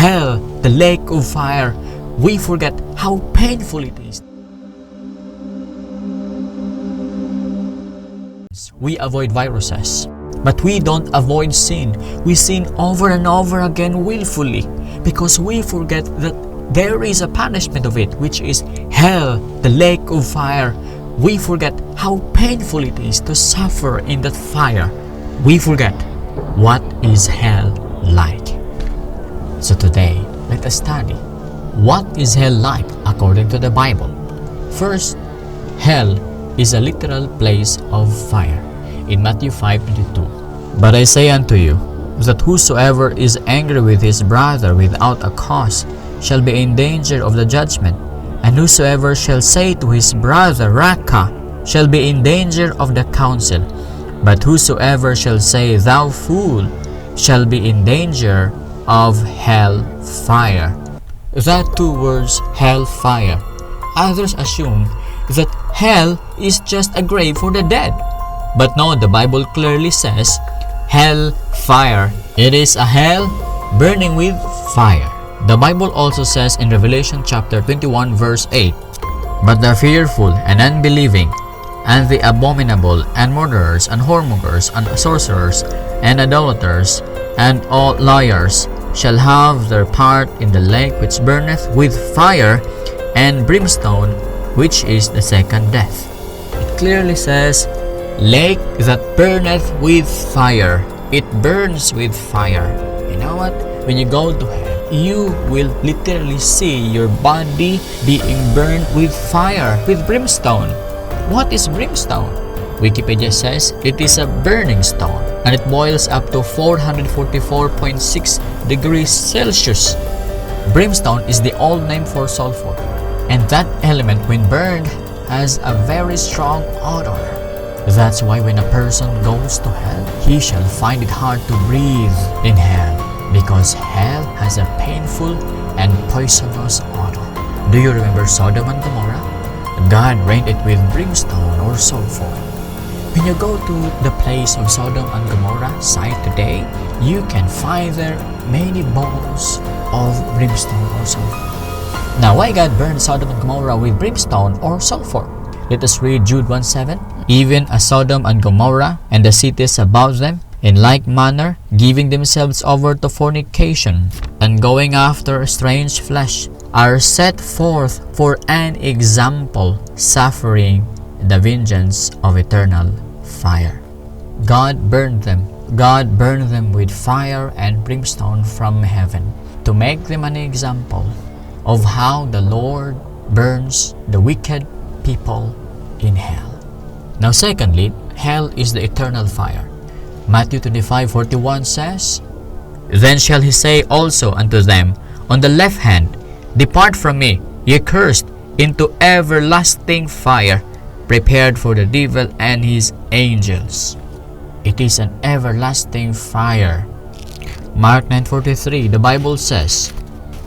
hell, the lake of fire, we forget how painful it is. We avoid viruses, but we don't avoid sin. We sin over and over again willfully because we forget that there is a punishment of it, which is hell, the lake of fire. We forget how painful it is to suffer in that fire. We forget what is hell like. So today, let us study what is hell like according to the Bible. First, hell is a literal place of fire. In Matthew 5:22, "But I say unto you, that whosoever is angry with his brother without a cause shall be in danger of the judgment, and whosoever shall say to his brother, Raca, shall be in danger of the council. But whosoever shall say, Thou fool, shall be in danger of hell fire." That two words, hell fire. Others assume that hell is just a grave for the dead. But no, the Bible clearly says hell fire. It is a hell burning with fire. The Bible also says in Revelation chapter 21 verse 8, "But the fearful and unbelieving, and the abominable, and murderers, and whoremongers, and sorcerers, and idolaters, and all liars shall have their part in the lake which burneth with fire and brimstone, which is the second death." It clearly says, lake that burneth with fire. It burns with fire. You know what? When you go to hell, you will literally see your body being burned with fire, with brimstone. What is brimstone? Wikipedia says it is a burning stone and it boils up to 444.6 degrees Celsius. Brimstone is the old name for sulfur, and that element when burned has a very strong odor. That's why when a person goes to hell, he shall find it hard to breathe in hell, because hell has a painful and poisonous odor. Do you remember Sodom and Gomorrah? God rained it with brimstone or sulfur. When you go to the place of Sodom and Gomorrah site today, you can find there many bowls of brimstone or sulfur. Now, why God burned Sodom and Gomorrah with brimstone or sulfur? Let us read Jude 1:7. "Even as Sodom and Gomorrah and the cities about them, in like manner, giving themselves over to fornication, and going after strange flesh, are set forth for an example, suffering the vengeance of eternal fire." God burned them. God burned them with fire and brimstone from heaven to make them an example of how the Lord burns the wicked people in hell. Now secondly, hell is the eternal fire. Matthew 25:41 says, "Then shall he say also unto them on the left hand, Depart from me, ye cursed, into everlasting fire, prepared for the devil and his angels." It is an everlasting fire. Mark 9:43, the Bible says,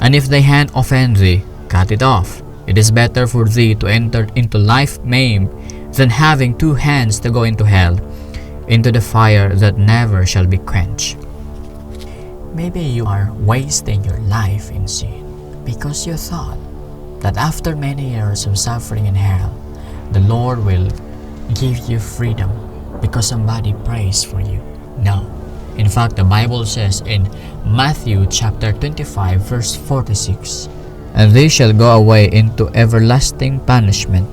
"And if thy hand offend thee, cut it off. It is better for thee to enter into life maimed than having two hands to go into hell, into the fire that never shall be quenched." Maybe you are wasting your life in sin because you thought that after many years of suffering in hell, the Lord will give you freedom because somebody prays for you. No. In fact, the Bible says in Matthew chapter 25 verse 46, "And they shall go away into everlasting punishment,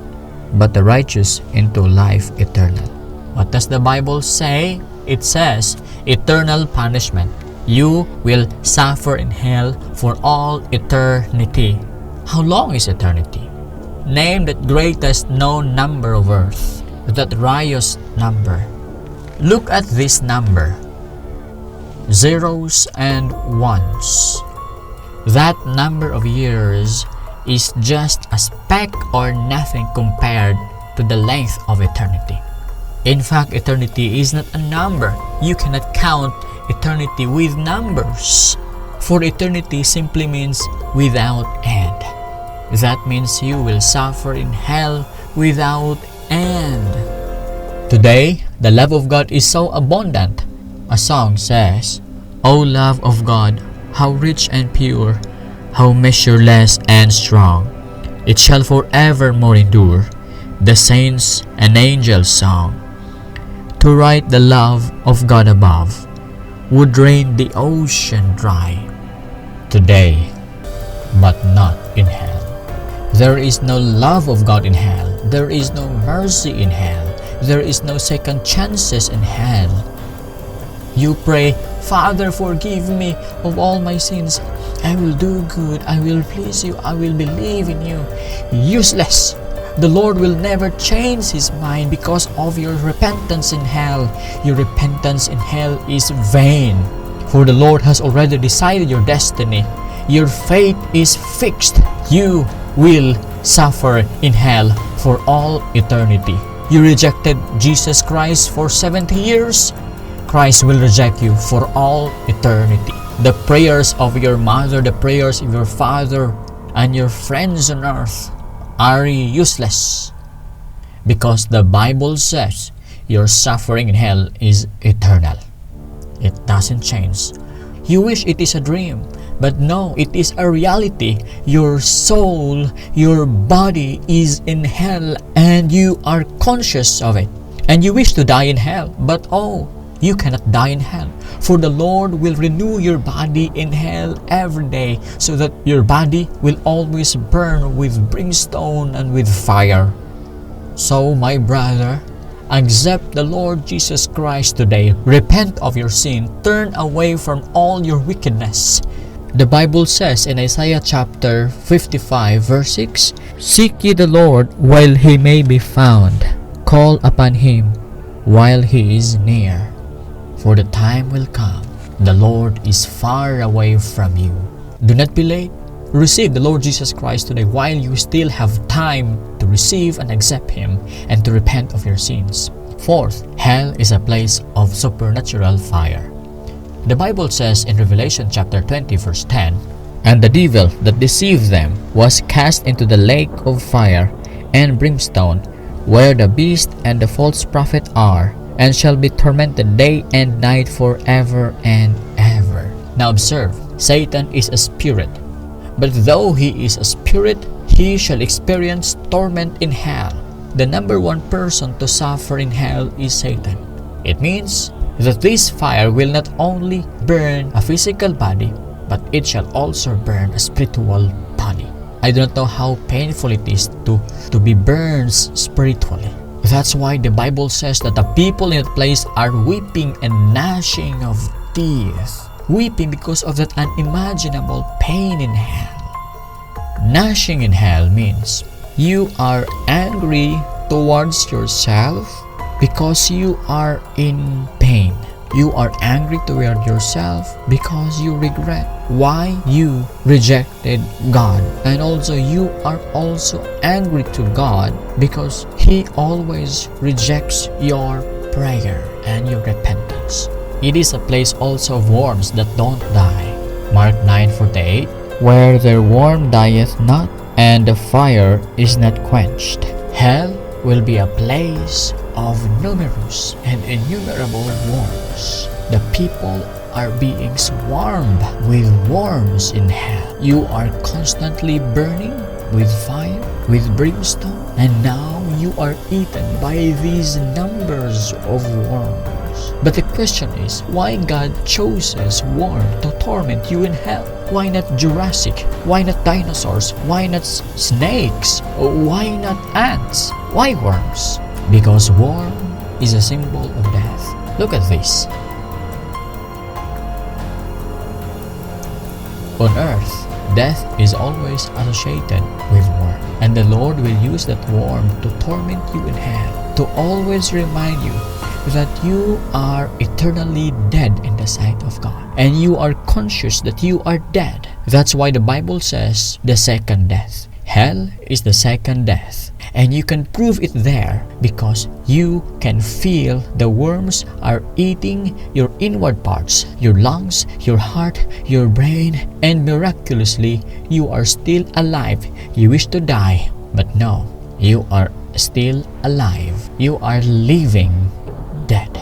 but the righteous into life eternal." What does the Bible say? It says eternal punishment. You will suffer in hell for all eternity. How long is eternity? Name that greatest known number of earth, that Rios number. Look at this number. Zeros and ones. That number of years is just a speck or nothing compared to the length of eternity. In fact, eternity is not a number. You cannot count eternity with numbers. For eternity simply means without end. That means you will suffer in hell without end. Today, the love of God is so abundant. A song says, "O love of God, how rich and pure, how measureless and strong. It shall forevermore endure, the saints' and angels' song. To write the love of God above would drain the ocean dry. Today, but not in hell. There is no love of God in hell. There is no mercy in hell. There is no second chances in hell. You pray, Father, forgive me of all my sins. I will do good. I will please you. I will believe in you. Useless. The Lord will never change His mind because of your repentance in hell. Your repentance in hell is vain. For the Lord has already decided your destiny. Your fate is fixed. You will suffer in hell for all eternity. You rejected Jesus Christ for 70 years. Christ will reject you for all eternity. The prayers of your mother, the prayers of your father, and your friends on earth are useless because the Bible says your suffering in hell is eternal. It doesn't change. You wish it is a dream, but no, it is a reality. Your soul, your body is in hell and you are conscious of it. And you wish to die in hell, but oh, you cannot die in hell. For the Lord will renew your body in hell every day so that your body will always burn with brimstone and with fire. So, my brother, accept the Lord Jesus Christ today. Repent of your sin. Turn away from all your wickedness. The Bible says in Isaiah chapter 55 verse 6, Seek ye the Lord while He may be found. Call upon Him while He is near. For the time will come, the Lord is far away from you. Do not be late. Receive the Lord Jesus Christ today while you still have time to receive and accept Him and to repent of your sins. Fourth, hell is a place of supernatural fire. The Bible says in Revelation chapter 20 verse 10, And the devil that deceived them was cast into the lake of fire and brimstone, where the beast and the false prophet are, and shall be tormented day and night forever and ever. Now observe, Satan is a spirit, but though he is a spirit, he shall experience torment in hell. The number one person to suffer in hell is Satan. It means that this fire will not only burn a physical body, but it shall also burn a spiritual body. I do not know how painful it is to be burned spiritually. That's why the Bible says that the people in that place are weeping and gnashing of teeth. Weeping because of that unimaginable pain in hell. Gnashing in hell means you are angry towards yourself because you are in pain. You are angry toward yourself because you regret why you rejected God. And also you are also angry to God because He always rejects your prayer and your repentance. It is a place also of worms that don't die. Mark 9:48, where their worm dieth not, and the fire is not quenched. Hell will be a place of numerous and innumerable worms. The people are being swarmed with worms in hell. You are constantly burning with fire, with brimstone, and now you are eaten by these numbers of worms. But the question is, why God chooses worm to torment you in hell? Why not Jurassic? Why not dinosaurs? Why not snakes? Why not ants? Why worms? Because worm is a symbol of death. Look at this. On earth, death is always associated with worm. And the Lord will use that worm to torment you in hell, to always remind you that you are eternally dead in the sight of God. And you are conscious that you are dead. That's why the Bible says the second death. Hell is the second death. And you can prove it there because you can feel the worms are eating your inward parts, your lungs, your heart, your brain, and miraculously, you are still alive. You wish to die, but no, you are still alive. You are living dead.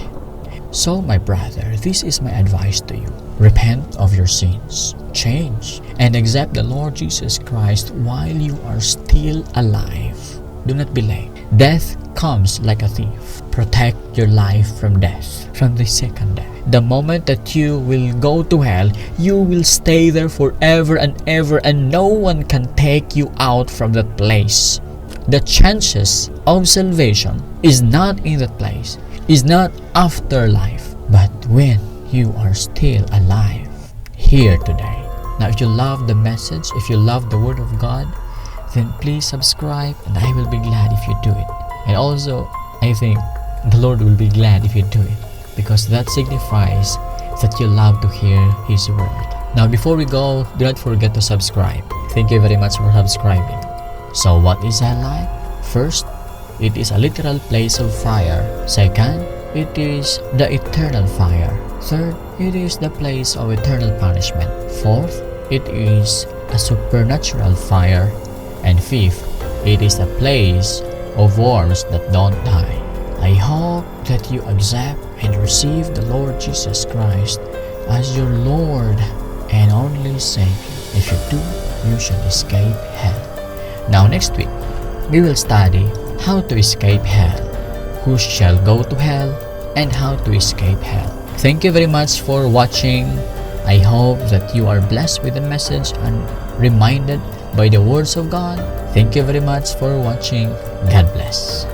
So, my brother, this is my advice to you. Repent of your sins. change and accept the Lord Jesus Christ while you are still alive. Do not be late. Death comes like a thief. Protect your life from death, from the second death. The moment that you will go to hell, you will stay there forever and ever, and no one can take you out from that place. The chances of salvation is not in that place, is not after life, but when you are still alive here today. Now, if you love the message, if you love the Word of God, then please subscribe, and I will be glad if you do it. And also, I think the Lord will be glad if you do it, because that signifies that you love to hear His Word. Now, before we go, do not forget to subscribe. Thank you very much for subscribing. So, what is hell like? First, it is a literal place of fire. Second, it is the eternal fire. Third, it is the place of eternal punishment. Fourth, it is a supernatural fire. And fifth, it is a place of worms that don't die. I hope that you accept and receive the Lord Jesus Christ as your Lord and only Savior. If you do, you shall escape hell. Now next week, we will study how to escape hell, who shall go to hell, and how to escape hell. Thank you very much for watching. I hope that you are blessed with the message and reminded by the words of God. Thank you very much for watching. God bless.